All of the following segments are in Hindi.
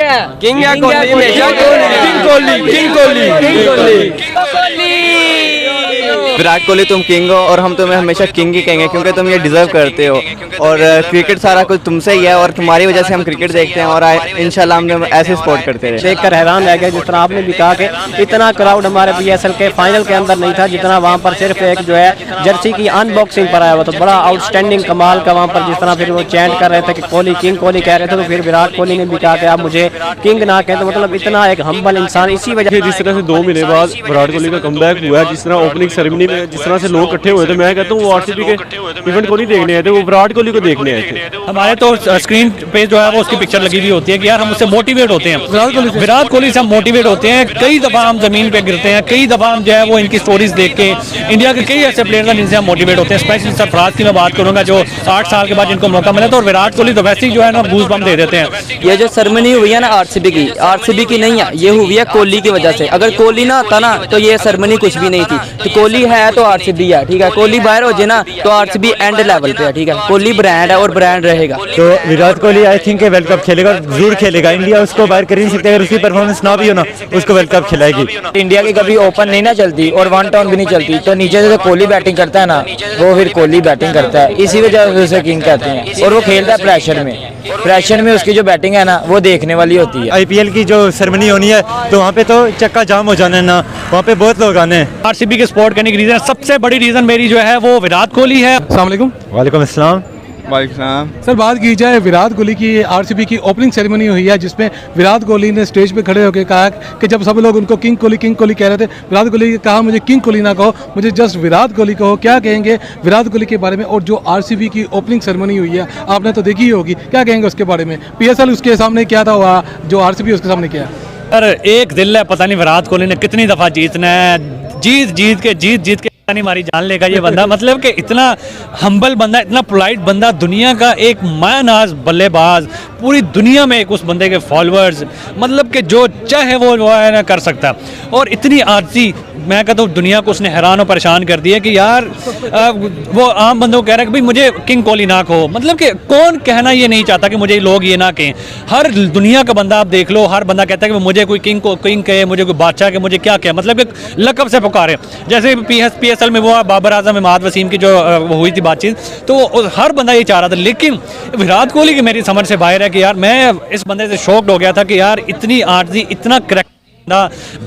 किंग या कोहली, विराट कोहली तुम किंग हो और हम तुम्हें हमेशा किंग ही कहेंगे क्योंकि तुम ये डिजर्व करते हो और क्रिकेट सारा कुछ तुमसे ही है और तुम्हारी वजह से हम क्रिकेट देखते हैं और इंशाल्लाह हम ऐसे सपोर्ट करते रहे। देखकर हैरान रह गया जिस तरह आपने भी कहा कि इतना क्राउड हमारे PSL के फाइनल के अंदर नहीं था जितना वहाँ पर सिर्फ एक जो है जर्सी की अनबॉक्सिंग पर आया हुआ। तो बड़ा आउटस्टैंडिंग कमाल का वहाँ पर जिस तरह फिर वो चैंट कर रहे थे कि कोहली किंग कोहली कह रहे थे, तो फिर विराट कोहली ने भी कहा कि आप मुझे किंग ना कहें। तो मतलब इतना एक हम्बल इंसान, इसी वजह से जिस तरह से 2 महीने बाद विराट कोहली का कमबैक हुआ है, जिस तरह ओपनिंग सेरेमनी में जिस तरह से लोग इकट्ठे हुए थे, मैं कहता हूँ वो RCB के इवेंट को नहीं देखने आए थे, वो विराट कोहली को देखने आए थे। हमारे तो स्क्रीन पे जो है वो उसकी पिक्चर लगी हुई होती है कि यार हम उससे मोटिवेट होते हैं, विराट कोहली से हम मोटिवेट होते हैं। कई दफ़ा हम ज़मीन पे गिरते हैं, कई दफ़ा हम जो है वो इनकी स्टोरीज देख के इंडिया के कई ऐसे प्लेयर हैं जिनसे हम मोटिवेट होते हैं। स्पेशली सरफराज की मैं बात करूँगा जो 8 साल के बाद जिनको मौका मिला था, और विराट कोहली तो वैसे ही जो है ना गूज बम दे देते हैं। ये जो सेरेमनी हुई है ना RCB की नहीं है, ये हुई है कोहली की वजह से। अगर कोहली ना आता ना तो ये सेरेमनी कुछ भी नहीं थी। तो कोहली है तो RCB है, ठीक है। कोहली बाहर हो जाए ना तो RCB एंड लेवल पे है, ठीक है। कोहली ब्रांड है और ब्रांड रहेगा। तो Virat Kohli I think world cup खेलेगा, जरूर खेलेगा। इंडिया उसको बाहर कर ही नहीं सकते, अगर उसकी परफॉर्मेंस ना भी हो ना उसको वर्ल्ड कप खिलाएगी। इंडिया की कभी ओपन नहीं ना चलती और 1 डाउन भी नहीं चलती, तो नीचे से कोहली बैटिंग करता है ना, वो फिर कोहली बैटिंग करता है, इसी वजह से उसे किंग कहते हैं। और वो खेलता है प्रेशर में उसकी जो बैटिंग है ना वो देखने वाली होती है। IPL की जो सेरेमनी होनी है तो वहाँ पे तो चक्का जाम हो जाना है ना, वहाँ पे बहुत लोग आने हैं। RCB के सपोर्ट करने की रीज़न, सबसे बड़ी रीज़न मेरी जो है वो विराट कोहली है। अस्सलाम वालेकुम। वालेकुम अस्सलाम। सर बात की जाए विराट कोहली की, RCB की ओपनिंग सेरेमनी हुई है जिसमें विराट कोहली ने स्टेज पे खड़े होकर कहा कि जब सब लोग उनको किंग कोहली कह रहे थे, विराट कोहली ने कहा मुझे किंग कोहली ना कहो, मुझे जस्ट विराट कोहली कहो। क्या कहेंगे विराट कोहली के बारे में? और जो RCB की ओपनिंग सेरेमनी हुई है आपने तो देखी ही होगी, क्या कहेंगे उसके बारे में? PSL उसके सामने क्या था, जो RCB उसके सामने क्या? अरे एक दिल है, पता नहीं विराट कोहली ने कितनी दफ़ा जीतना है, जीत के नहीं मारी जान लेगा ये बंदा। मतलब कि इतना हम्बल बंदा, इतना पोलाइट बंदा, दुनिया का एक मायनाज बल्लेबाज, पूरी दुनिया में एक उस बंदे के फॉलोअर्स, मतलब कि जो चाहे वो है ना कर सकता। और इतनी आरती, मैं कहता हूँ दुनिया को उसने हैरान और परेशान कर दिया कि यार वो आम बंदों को कह रहा है कि भाई मुझे किंग कोहली ना कहो। मतलब कि कौन कहना ये नहीं चाहता कि मुझे लोग ये ना कहें। हर दुनिया का बंदा आप देख लो, हर बंदा कहता है कि मुझे कोई किंग कहे, मुझे कोई बादशाह के, मुझे क्या कहे, मतलब कि लक़ब से पुकारे। जैसे PSL में वो बाबर आजम इमाद वसीम की जो वो हुई थी बातचीत, तो हर बंदा ये चाह रहा था। लेकिन विराट कोहली की मेरी समझ से बाहर है कि यार मैं इस बंदे से शॉक्ड हो गया था कि यार इतनी आर्जी, इतना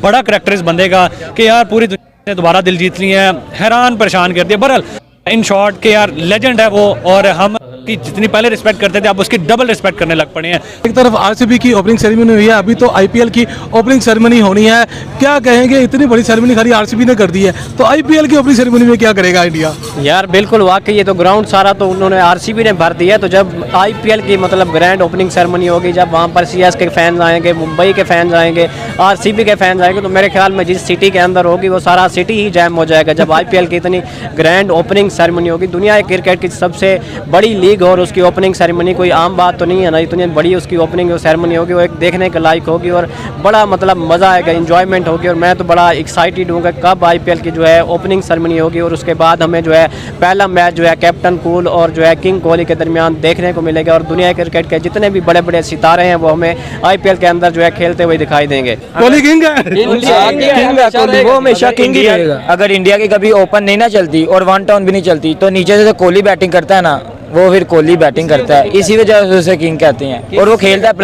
बड़ा करैक्टर इस बंदे का कि यार पूरी दुनिया ने दोबारा दिल जीत लिया है, हैरान परेशान कर दिया। बहरहाल इन शॉर्ट के यार लेजेंड है वो, और हम की जितनी पहले रिस्पेक्ट करते थे आप उसकी डबल रिस्पेक्ट करने लग पड़े हैं। एक तरफ RCB की ओपनिंग सेरेमनी हुई है, अभी तो IPL की ओपनिंग सेरेमनी होनी है। क्या कहेंगे, इतनी बड़ी सेरेमनी खाली RCB ने कर दी है, तो IPL की ओपनिंग सेरेमनी में क्या करेगा इंडिया? यार बिल्कुल वाकई ये तो ग्राउंड सारा तो उन्होंने RCB ने भर दिया। तो जब IPL की मतलब ग्रैंड ओपनिंग सेरेमनी होगी, जब वहाँ पर CS के फैंस आएंगे, मुंबई के फैंस आएंगे, RCB के फैंस आएंगे, तो मेरे ख्याल में जिस सिटी के अंदर होगी वो सारा सिटी ही जैम हो जाएगा जब IPL की इतनी ग्रैंड ओपनिंग सेरेमनी होगी। दुनिया के क्रिकेट की सबसे बड़ी लीग और उसकी ओपनिंग सेरेमनी कोई आम बात तो नहीं है ना, इतनी बड़ी उसकी ओपनिंग सेरेमनी होगी, वो एक देखने के लायक होगी और बड़ा मतलब मज़ा आएगा, एंजॉयमेंट होगी। और मैं तो बड़ा एक्साइटेड हूँ कि कब IPL की जो है ओपनिंग सेरेमनी होगी और उसके बाद हमें जो है पहला मैच जो है कैप्टन कूल और जो है किंग कोहली के दरमियान देखने को मिलेगा। और दुनिया के क्रिकेट के जितने भी बड़े बड़े सितारे हैं वो हमें IPL के अंदर जो है खेलते हुए दिखाई देंगे। कोहली किंग है, कोहली वो हमेशा किंग ही रहेगा। अगर इंडिया की कभी ओपन नहीं ना चलती और 1 डाउन भी नहीं चलती, तो नीचे से कोहली बैटिंग करता है ना, वो फिर कोहली बैटिंग करता है, इसी वजह से उसे किंग कहते हैं। और वो खेलता है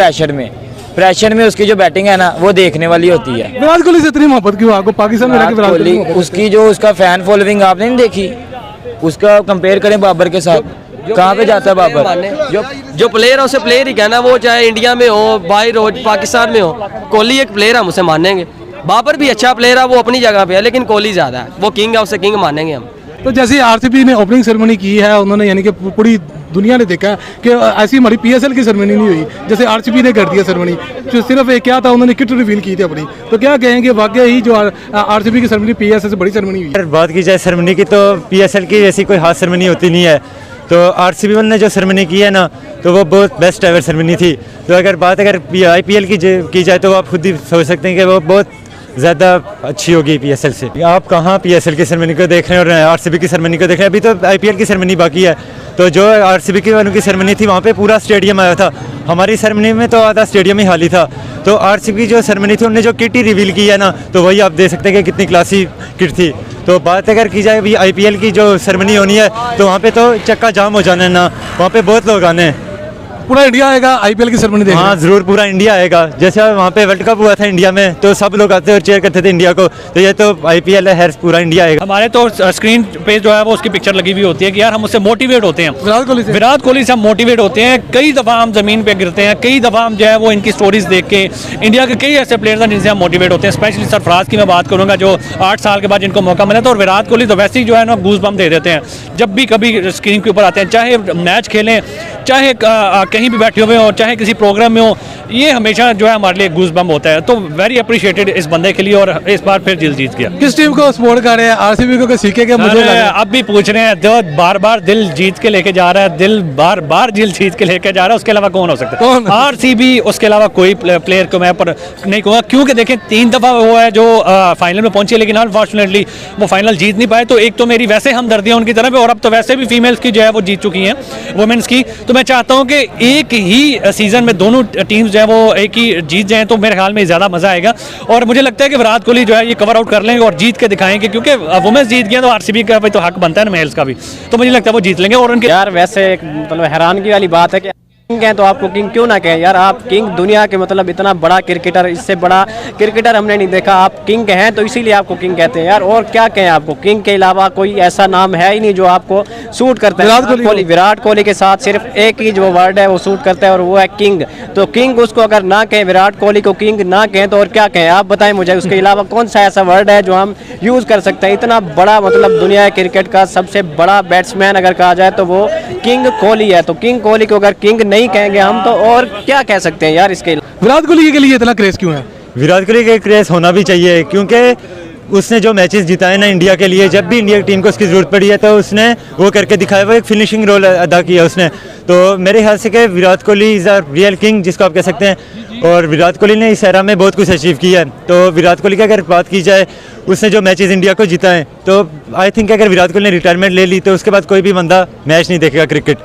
प्रेशर में उसकी जो बैटिंग है ना वो देखने वाली होती है। विराट कोहली से इतनी मोहब्बत क्यों आपको? पाकिस्तान में रहकर विराट कोहली, उसकी जो उसका फैन फॉलोइंग आपने नहीं देखी, उसका कंपेयर करें बाबर के साथ, कहाँ पे जाता है बाबर? जो प्लेयर है उसे प्लेयर ही कहना, वो चाहे इंडिया में हो, बाहर हो, पाकिस्तान में हो, कोहली एक प्लेयर है, हम उसे मानेंगे। बाबर भी अच्छा प्लेयर है, वो अपनी जगह पे है, लेकिन कोहली ज़्यादा है, वो किंग है, उसे किंग मानेंगे हम। तो जैसे RCB ने ओपनिंग सेरेमनी की है, उन्होंने यानी कि पूरी दुनिया ने देखा कि ऐसी हमारी PSL की सेरेमनी नहीं हुई, जैसे RCB ने कर दिया सेरेमनी। जो सिर्फ एक क्या था, उन्होंने किट रिवील की थी अपनी। तो क्या कहेंगे वाकई ही जो RCB की सेरेमनी PSL से बड़ी सेरेमनी हुई है? बात की जाए सेरेमनी की तो PSL की जैसी कोई खास सेरेमनी होती नहीं है, तो RCB ने जो सेरेमनी की है ना तो वो बहुत बेस्ट एवर सेरेमनी थी। तो अगर IPL की जाए तो आप खुद ही सोच सकते हैं कि वो बहुत ज़्यादा अच्छी होगी PSL से। आप कहाँ PSL की सेरेमनी को देख रहे हैं और RCB की सेरेमनी को देख रहे हैं? अभी तो IPL की सेरेमनी बाकी है। तो जो RCB की वालों की सेरेमनी थी वहाँ पे पूरा स्टेडियम आया था, हमारी सेरेमनी में तो आधा स्टेडियम ही खाली था। तो RCB की जो सेरेमनी थी उन्होंने जो किट ही रिवील की है ना, तो वही आप देख सकते हैं कि कितनी क्लासी किट थी। तो बात अगर की जाए अभी IPL की जो सेरेमनी होनी है तो वहाँ पे तो चक्का जाम हो जाना है ना, वहाँ पे बहुत लोग आने हैं। पूरा इंडिया आएगा IPL की सेरेमनी देखने? हाँ ज़रूर, पूरा इंडिया आएगा। जैसे वहाँ पे वर्ल्ड कप हुआ था इंडिया में तो सब लोग आते और चेयर करते थे इंडिया को, तो ये तो IPL है, पूरा इंडिया आएगा। हमारे तो स्क्रीन पे जो है वो उसकी पिक्चर लगी हुई होती है कि यार हम उससे मोटिवेट होते हैं, विराट कोहली से हम मोटिवेट होते हैं। कई दफ़ा हम ज़मीन पे गिरते हैं, कई दफ़ा हम जो है वो इनकी स्टोरीज देख के इंडिया के कई ऐसे प्लेयर्स हैं जिनसे हम मोटिवेट होते हैं। स्पेशली सरफराज की मैं बात करूँगा जो 8 साल के बाद जिनको मौका मिला था, और विराट कोहली तो वैसे ही जो है ना गूज बम दे देते हैं जब भी कभी स्क्रीन के ऊपर आते हैं, चाहे मैच खेलें, चाहे कहीं भी बैठे हुए हो, चाहे किसी प्रोग्राम में हो, ये हमेशा जो है हमारे लिए गूज बम होता है। तो वेरी अप्रिशिएटेड इस बंदे के लिए, और इस बार फिर दिल जीत गया। किस टीम को सपोर्ट कर रहे हैं? RCB को सीखे क्या? मुझे अब भी पूछ रहे हैं, जो बार बार दिल जीत के लेके जा रहा है, दिल बार बार दिल जीत के लेके जा रहा है, उसके अलावा कौन हो सकता है? RCB, उसके अलावा कोई प्लेयर को मैं पर नहीं कहूँगा, क्योंकि देखें 3 दफ़ा वो है जो फाइनल में पहुंचे, लेकिन अनफॉर्चुनेटली वो फाइनल जीत नहीं पाए। तो एक तो मेरी वैसे हमदर्दियाँ उनकी तरफ है, और अब तो वैसे भी फीमेल्स की जो है वो जीत चुकी हैं, वुमेन्स की। तो मैं चाहता हूँ कि एक ही सीजन में दोनों टीम्स जो है वो एक ही जीत जाएं, तो मेरे ख्याल में ज़्यादा मज़ा आएगा। और मुझे लगता है कि विराट कोहली जो है ये कवर आउट कर लेंगे और जीत के दिखाएंगे, क्योंकि वुमेन्स जीत गए तो RCB का भी तो हक बनता है ना मेल्स का भी, तो मुझे लगता है वो जीत लेंगे। और उनके यार वैसे एक मतलब हैरानगी वाली बात है कि किंग हैं तो आपको किंग क्यों ना कहें यार? आप किंग दुनिया के मतलब इतना बड़ा क्रिकेटर, इससे बड़ा क्रिकेटर हमने नहीं देखा। आप किंग हैं तो इसीलिए आपको किंग कहते हैं यार, और क्या कहें आपको? किंग के अलावा कोई ऐसा नाम है ही नहीं जो आपको सूट करता है। विराट कोहली के साथ सिर्फ एक ही जो वर्ड है वो सूट करता है, और वो है किंग। तो किंग उसको अगर ना कहें, विराट कोहली को किंग ना कहें, तो और क्या कहें? आप बताएं मुझे, उसके अलावा कौन सा ऐसा वर्ड है जो हम यूज़ कर सकते हैं? इतना बड़ा मतलब दुनिया क्रिकेट का सबसे बड़ा बैट्समैन अगर कहा जाए तो वो किंग कोहली है। तो किंग कोहली को अगर किंग नहीं कहेंगे हम, तो और क्या कह सकते हैं यार? इसके विराट कोहली के लिए इतना क्रेज क्यों है? विराट कोहली का क्रेज होना भी चाहिए, क्योंकि उसने जो मैचेस जिताए ना इंडिया के लिए, जब भी इंडिया की टीम को उसकी ज़रूरत पड़ी है तो उसने वो करके दिखाया, वो एक फिनिशिंग रोल अदा किया उसने। तो मेरे ख्याल से कि Virat Kohli is a real king, जिसको आप कह सकते हैं, और विराट कोहली ने इस एरा में बहुत कुछ अचीव किया है। तो विराट कोहली की अगर बात की जाए, उसने जो मैचेस इंडिया को जिताए, तो आई थिंक अगर विराट कोहली ने रिटायरमेंट ले ली तो उसके बाद कोई भी बंदा मैच नहीं देखेगा क्रिकेट।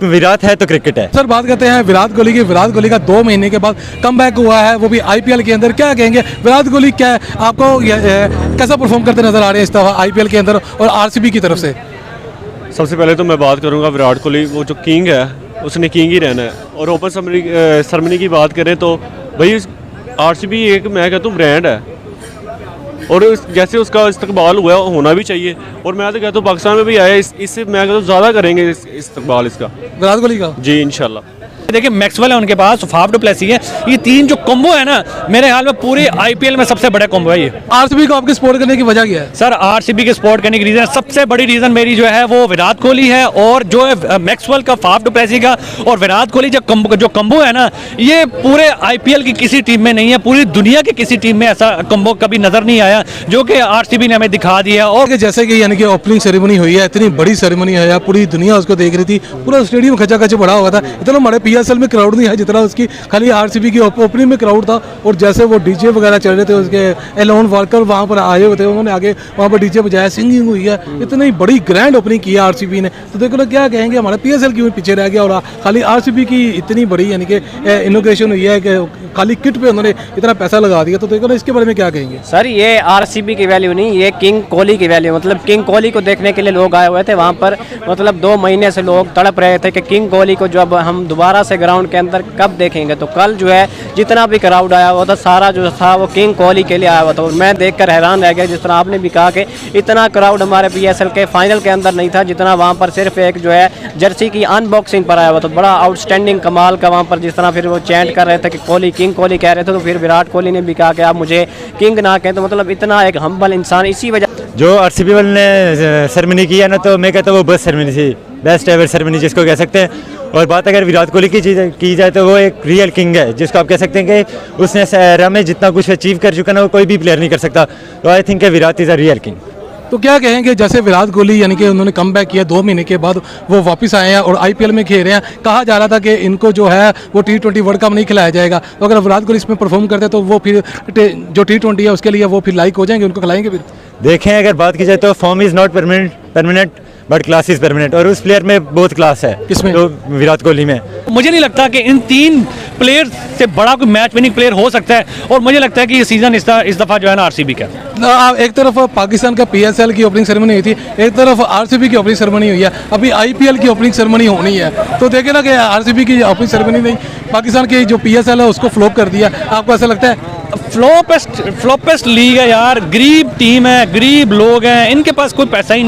विराट है तो क्रिकेट है। सर बात करते हैं विराट कोहली की। विराट कोहली का 2 महीने के बाद कमबैक हुआ है, वो भी IPL के अंदर। क्या कहेंगे विराट कोहली, क्या आपको कैसा परफॉर्म करते नजर आ रहे हैं इस दफा IPL के अंदर और RCB की तरफ से? सबसे पहले तो मैं बात करूँगा विराट कोहली, वो जो किंग है उसने किंग ही रहना है। और ओपन सेरेमनी की बात करें तो भाई RCB एक मैं कहता हूँ ब्रांड है, और जैसे उसका इस्तकबाल हुआ होना भी चाहिए। और मैं तो कहता हूँ पाकिस्तान में भी आया, इससे मैं कहता हूँ ज़्यादा करेंगे इस्तकबाल इसका, विराट कोहली का। जी इंशाल्लाह। देखिए मैक्सवेल है उनके पास, फाफ डु प्लेसी है, ये 3 जो कॉम्बो है ना, मेरे ख्याल में पूरे IPL में सबसे बड़ा कॉम्बो है ये। RCB को आपके सपोर्ट करने की वजह क्या है? सर RCB के सपोर्ट करने की रीज़न, सबसे बड़ी रीज़न मेरी जो है वो विराट कोहली है, और जो है मैक्सवेल का, फाफ डु प्लेसी का और विराट कोहली जो कॉम्बो है ना, ये पूरे IPL की किसी टीम में नहीं है, पूरी दुनिया की किसी टीम में ऐसा कॉम्बो कभी नज़र नहीं आया, जो कि RCB ने हमें दिखा दिया। और जैसे कि यानी कि ओपनिंग सेरेमनी हुई है, इतनी बड़ी सेरेमनी है, पूरी दुनिया उसको देख रही थी, पूरा स्टेडियम खचाखच भरा हुआ था। इतना हमारे PSL में क्राउड नहीं है जितना उसकी खाली RCB की ओपनिंग में क्राउड था। और जैसे वो डीजे वगैरह चल रहे थे, उसके एलोन वॉल्कर वहाँ पर आए हुए थे, उन्होंने आगे वहाँ पर डीजे बजाया, सिंगिंग हुई है, इतनी बड़ी ग्रैंड ओपनिंग की है RCB ने। तो देखो ना, क्या कहेंगे, हमारा PSL क्यों पीछे रह गया, और खाली RCB की इतनी बड़ी यानी कि इनोग्रेशन हुई है कि खाली किट पे उन्होंने इतना पैसा लगा दिया। तो देखो ना, इसके बारे में क्या कहेंगे? सर ये RCB की वैल्यू नहीं, ये किंग कोहली की वैल्यू। मतलब किंग कोहली को देखने के लिए लोग आए हुए थे वहाँ पर, मतलब 2 महीने से लोग तड़प रहे थे कि किंग कोहली को जब हम दोबारा से ग्राउंड के अंदर कब देखेंगे। तो कल जो है जितना भी क्राउड आया हुआ था, सारा जो था वो किंग कोहली के लिए आया हुआ था। और मैं देखकर हैरान रह गया, जिस तरह आपने भी कहा कि इतना क्राउड हमारे PSL के फाइनल के अंदर नहीं था, जितना वहाँ पर सिर्फ एक जो है जर्सी की अनबॉक्सिंग पर आया हुआ था। बड़ा आउटस्टैंडिंग कमाल का वहाँ पर, जिस तरह फिर वो चैंट कर रहे थे कि कोहली किंग कोहली कह रहे थे, तो फिर विराट कोहली ने भी कहा कि आप मुझे किंग ना कहें। तो मतलब इतना एक हम्बल इंसान, इसी वजह जो RCB वाले ने सेरेमनी की है ना, तो मैं कहता हूँ वो बेस्ट सेरेमनी थी, बेस्ट एवर सेरेमनी जिसको कह सकते हैं। और बात अगर विराट कोहली की जाए तो वो एक रियल किंग है, जिसको आप कह सकते हैं कि उसने एरा में जितना कुछ अचीव कर चुका ना, वो कोई भी प्लेयर नहीं कर सकता। तो I think Virat is a real king. तो क्या कहेंगे जैसे विराट कोहली यानी कि उन्होंने कम बैक किया 2 महीने के बाद वो वापस आए हैं और आईपीएल में खेल रहे हैं, कहा जा रहा था कि इनको जो है वो T20 वर्ल्ड कप नहीं खिलाया जाएगा, तो अगर विराट कोहली इसमें परफॉर्म करते हैं तो वो फिर जो T20 है उसके लिए वो फिर लाइक हो जाएंगे, उनको खिलाएंगे फिर। देखें अगर बात की जाए तो form is not permanent but class is permanent, और उस प्लेयर में बहुत क्लास है। किसमें? तो विराट कोहली में। मुझे नहीं लगता कि इन 3 प्लेयर से बड़ा कोई मैच विनिंग प्लेयर हो सकता है, और मुझे लगता है कि ये सीज़न इस दफ़ा जो है ना आरसीबी का। एक तरफ पाकिस्तान का PSL की ओपनिंग सेरेमनी हुई थी, एक तरफ आरसीबी की ओपनिंग सेरेमनी हुई है, अभी आईपीएल की ओपनिंग सेरेमनी होनी है, तो देखे ना कि आरसीबी की ओपनिंग सेरेमनी नहीं, पाकिस्तान की जो PSL है उसको फ्लॉप कर दिया। आपको ऐसा लगता है? फ्लॉपेस्ट लीग है यार, गरीब टीम है, गरीब लोग हैं, इनके पास कोई पैसा ही नहीं।